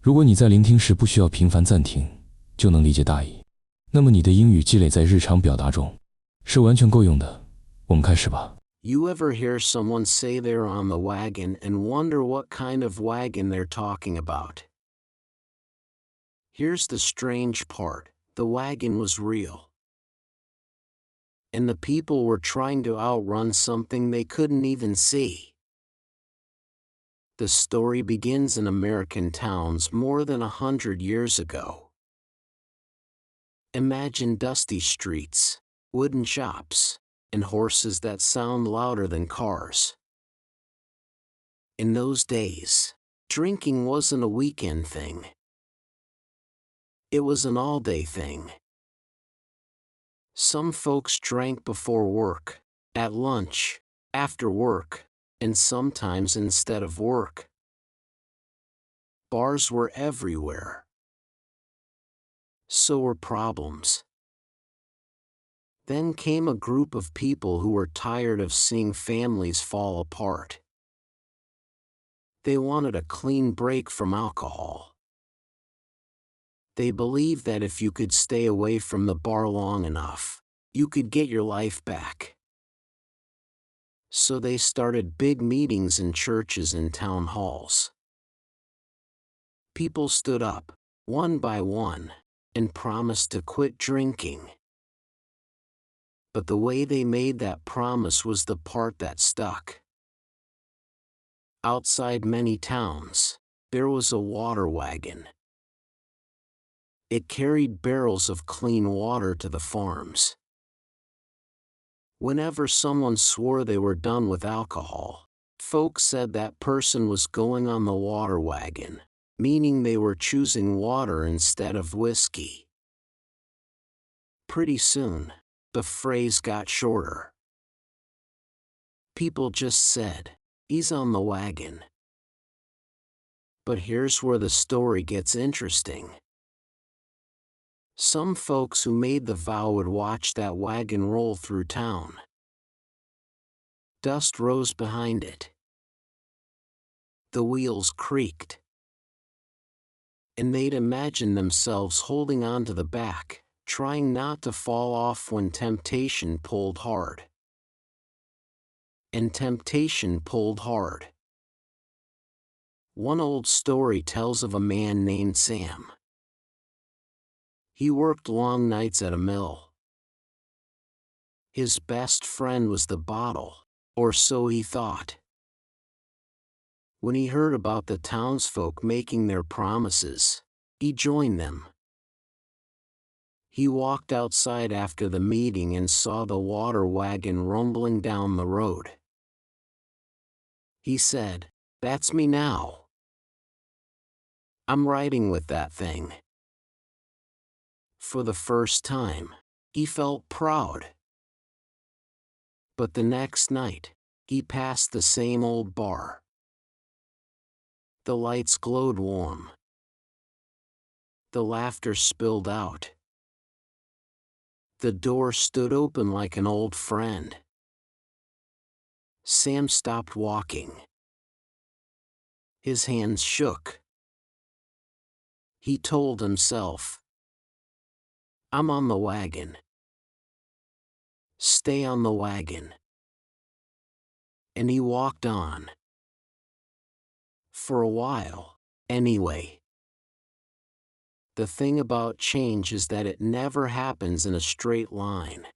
如果你在聆听时不需要频繁暂停，就能理解大意，那么你的英语积累在日常表达中是完全够用的。我们开始吧。You ever hear someone say they're on the wagon and wonder what kind of wagon they're talking about? Here's the strange part. The wagon was real. And the people were trying to outrun something they couldn't even see. The story begins in American towns more than 100 years ago. Imagine dusty streets, wooden shops, and horses that sound louder than cars. In those days, drinking wasn't a weekend thing. It was an all-day thing. Some folks drank before work, at lunch, after work, and sometimes instead of work. Bars were everywhere. So were problems. Then came a group of people who were tired of seeing families fall apart. They wanted a clean break from alcohol. They believed that if you could stay away from the bar long enough, you could get your life back. So they started big meetings in churches and town halls. People stood up, one by one, and promised to quit drinking. But the way they made that promise was the part that stuck. Outside many towns, there was a water wagon. It carried barrels of clean water to the farms. Whenever someone swore they were done with alcohol, folks said that person was going on the water wagon, meaning they were choosing water instead of whiskey. Pretty soon, the phrase got shorter. People just said, "He's on the wagon." But here's where the story gets interesting. Some folks who made the vow would watch that wagon roll through town. Dust rose behind it. The wheels creaked. And they'd imagine themselves holding on to the back, trying not to fall off when temptation pulled hard. And temptation pulled hard. One old story tells of a man named Sam. He worked long nights at a mill. His best friend was the bottle, or so he thought. When he heard about the townsfolk making their promises, he joined them. He walked outside after the meeting and saw the water wagon rumbling down the road. He said, "That's me now. I'm riding with that thing." For the first time, he felt proud. But the next night, he passed the same old bar. The lights glowed warm. The laughter spilled out. The door stood open like an old friend. Sam stopped walking. His hands shook. He told himself, "I'm on the wagon. Stay on the wagon." And he walked on. For a while, anyway. The thing about change is that it never happens in a straight line.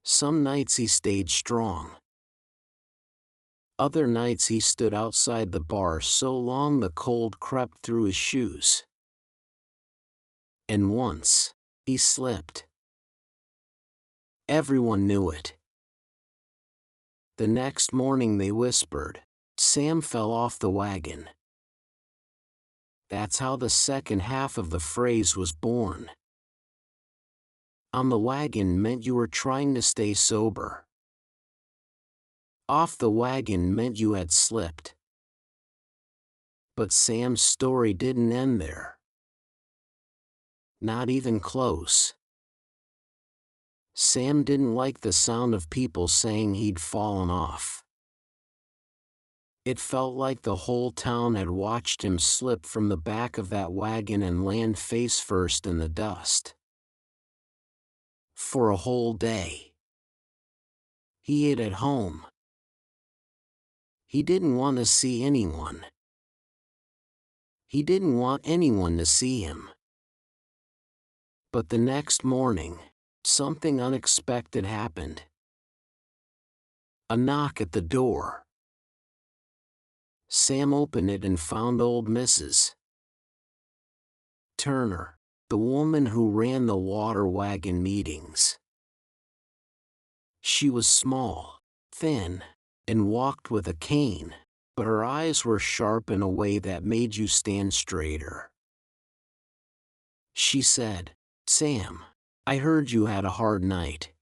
Some nights he stayed strong. Other nights he stood outside the bar so long the cold crept through his shoes. And once, he slipped. Everyone knew it. The next morning they whispered, "Sam fell off the wagon." That's how the second half of the phrase was born. On the wagon meant you were trying to stay sober. Off the wagon meant you had slipped. But Sam's story didn't end there. Not even close. Sam didn't like the sound of people saying he'd fallen off. It felt like the whole town had watched him slip from the back of that wagon and land face first in the dust. For a whole day. He ate at home. He didn't want to see anyone. He didn't want anyone to see him. But the next morning, something unexpected happened. A knock at the door. Sam opened it and found old Mrs. Turner, the woman who ran the water wagon meetings. She was small, thin, and walked with a cane, but her eyes were sharp in a way that made you stand straighter. She said, "Sam, I heard you had a hard night."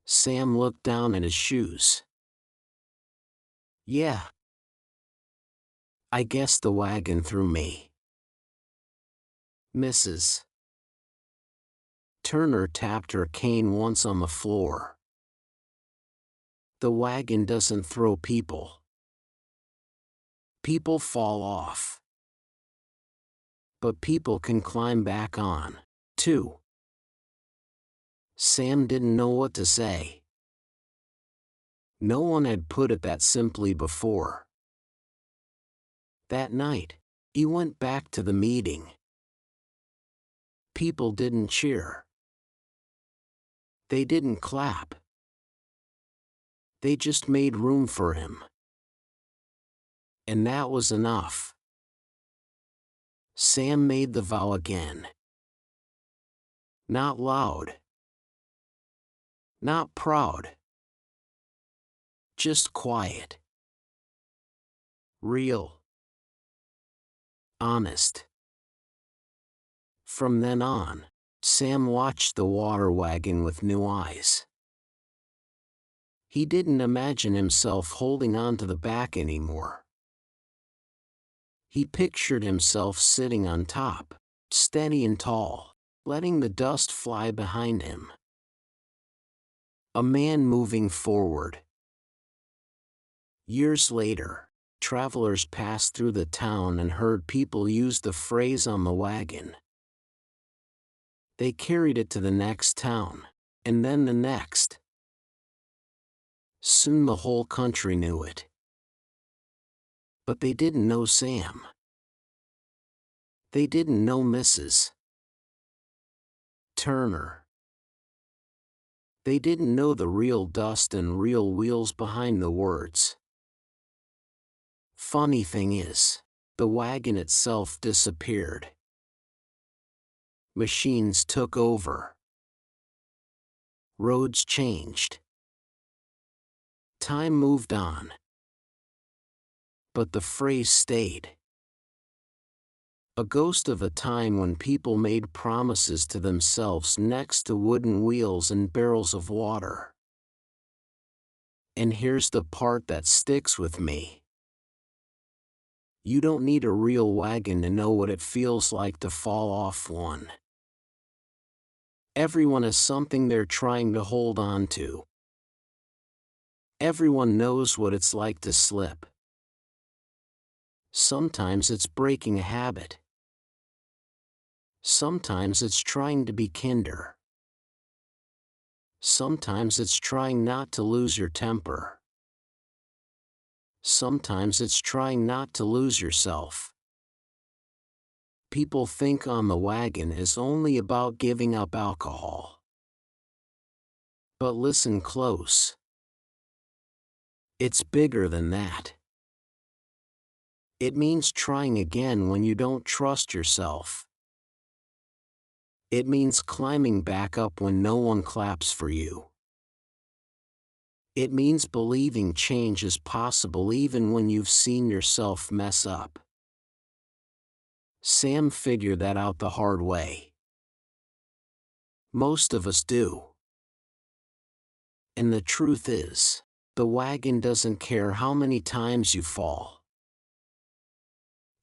Sam looked down at his shoes. "Yeah. I guess the wagon threw me." Mrs. Turner tapped her cane once on the floor. "The wagon doesn't throw people. People fall off. But people can climb back on, too." Sam didn't know what to say. No one had put it that simply before. That night, he went back to the meeting. People didn't cheer. They didn't clap. They just made room for him. And that was enough. Sam made the vow again. Not loud. Not proud. Just quiet. Real. Honest. From then on, Sam watched the water wagon with new eyes. He didn't imagine himself holding on to the back anymore. He pictured himself sitting on top, steady and tall, letting the dust fly behind him. A man moving forward. Years later, travelers passed through the town and heard people use the phrase "on the wagon." They carried it to the next town, and then the next. Soon the whole country knew it. But they didn't know Sam. They didn't know Mrs. Turner. They didn't know the real dust and real wheels behind the words. Funny thing is, the wagon itself disappeared. Machines took over. Roads changed. Time moved on. But the phrase stayed. A ghost of a time when people made promises to themselves next to wooden wheels and barrels of water. And here's the part that sticks with me. You don't need a real wagon to know what it feels like to fall off one. Everyone has something they're trying to hold on to. Everyone knows what it's like to slip. Sometimes it's breaking a habit. Sometimes it's trying to be kinder. Sometimes it's trying not to lose your temper. Sometimes it's trying not to lose yourself. People think On the Wagon is only about giving up alcohol. But listen close. It's bigger than that. It means trying again when you don't trust yourself. It means climbing back up when no one claps for you. It means believing change is possible even when you've seen yourself mess up. Sam figured that out the hard way. Most of us do. And the truth is, the wagon doesn't care how many times you fall.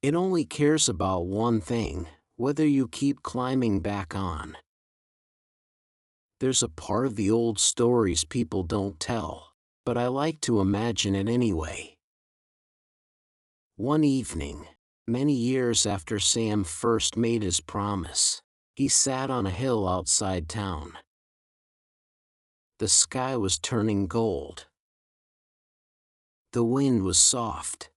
It only cares about one thing: whether you keep climbing back on. There's a part of the old stories people don't tell, but I like to imagine it anyway. One evening, many years after Sam first made his promise, he sat on a hill outside town. The sky was turning gold. The wind was soft.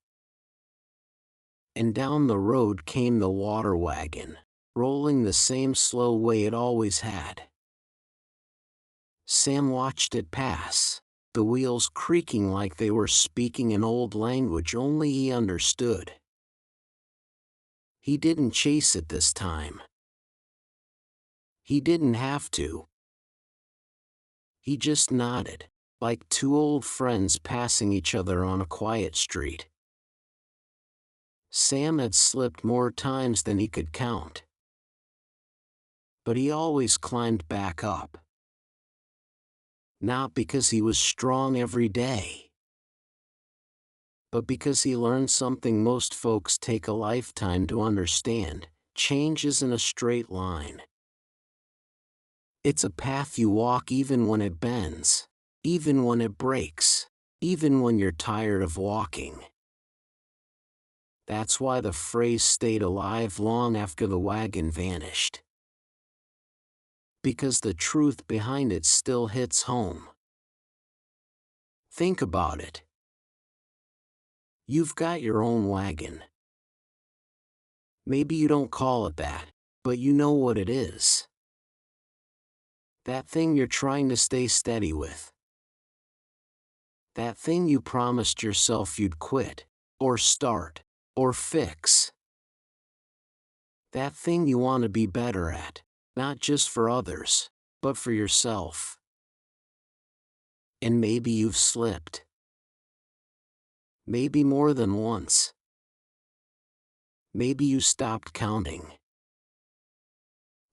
And down the road came the water wagon, rolling the same slow way it always had. Sam watched it pass, the wheels creaking like they were speaking an old language only he understood. He didn't chase it this time. He didn't have to. He just nodded, like two old friends passing each other on a quiet street. Sam had slipped more times than he could count. But he always climbed back up. Not because he was strong every day, but because he learned something most folks take a lifetime to understand: change isn't a straight line. It's a path you walk even when it bends, even when it breaks, even when you're tired of walking. That's why the phrase stayed alive long after the wagon vanished. Because the truth behind it still hits home. Think about it. You've got your own wagon. Maybe you don't call it that, but you know what it is. That thing you're trying to stay steady with. That thing you promised yourself you'd quit, or start, or fix. That thing you want to be better at, not just for others, but for yourself. And maybe you've slipped. Maybe more than once. Maybe you stopped counting.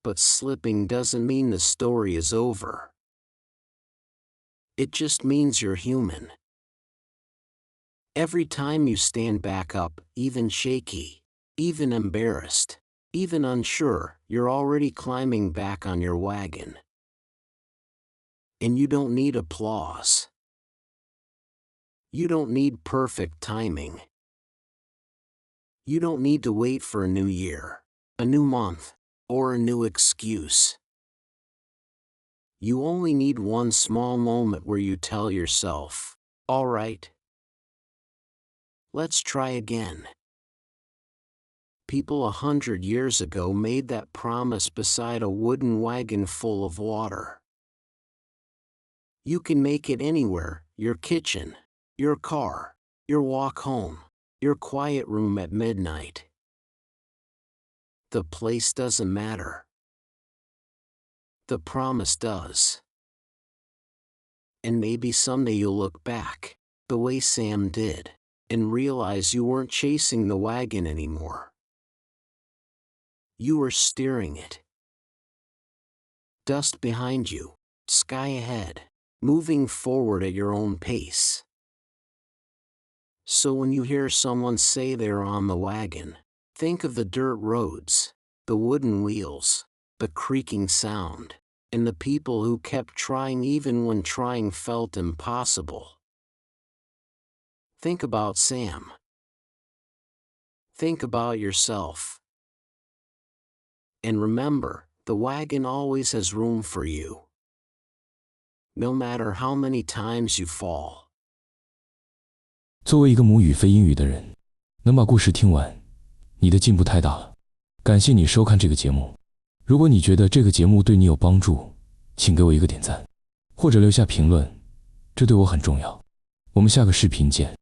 But slipping doesn't mean the story is over. It just means you're human. Every time you stand back up, even shaky, even embarrassed, even unsure, you're already climbing back on your wagon. And you don't need applause. You don't need perfect timing. You don't need to wait for a new year, a new month, or a new excuse. You only need one small moment where you tell yourself, "All right, let's try again." People 100 years ago made that promise beside a wooden wagon full of water. You can make it anywhere: your kitchen, your car, your walk home, your quiet room at midnight. The place doesn't matter. The promise does. And maybe someday you'll look back, the way Sam did, and realize you weren't chasing the wagon anymore. You were steering it. Dust behind you, sky ahead, moving forward at your own pace. So when you hear someone say they're on the wagon, think of the dirt roads, the wooden wheels, the creaking sound, and the people who kept trying even when trying felt impossible. Think about Sam. Think about yourself. And remember, the wagon always has room for you. No matter how many times you fall. 作为一个母语非英语的人，能把故事听完，你的进步太大了。感谢你收看这个节目。如果你觉得这个节目对你有帮助，请给我一个点赞，或者留下评论，这对我很重要。我们下个视频见。